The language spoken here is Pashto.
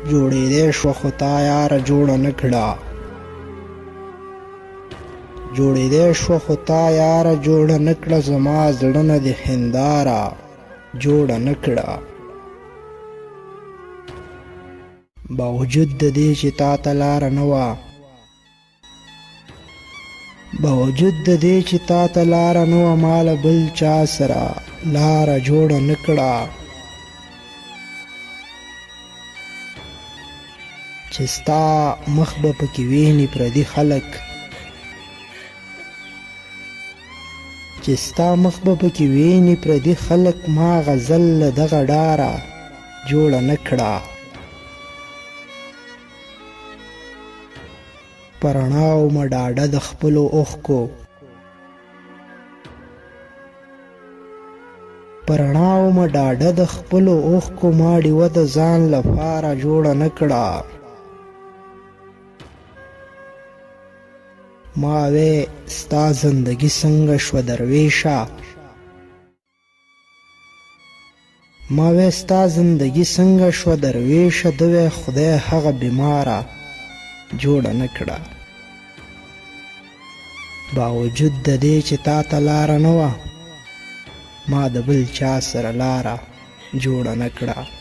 جوړېدی شوه خو تا یاره جوړه نه کړه جوړېدی شوه خو تا یاره جوړه نه کړه زما زړه نه دې هنداره جوړه نه کړه باوجود د دې چې تا ته لاره نه وه باوجود د دې چې تا ته لاره نه وه ما له بل چا سره لاره جوړه نه کړه چې ستا مخ به پکې ویني پردي خلک چې ستا مخ به پکې ویني پردي خلک ما غزل له دغه ډاره جوړه نه کړه په رڼاو مه ډاډه د خپلو اوښکو په رڼاو مه ډاډه د خپلو اوښکو ما ډیوه د ځان لپاره جوړه نه کړه ما وې ستا زندګي څنګه شوه درویشه ما وې ستا زندګي څنګه شوه درویشه ده وې خدای هغه بیماره جوړه نه کړه باوجود د دې چې تا ته لاره نه وه ما د بل چا سره لاره جوړه نه کړه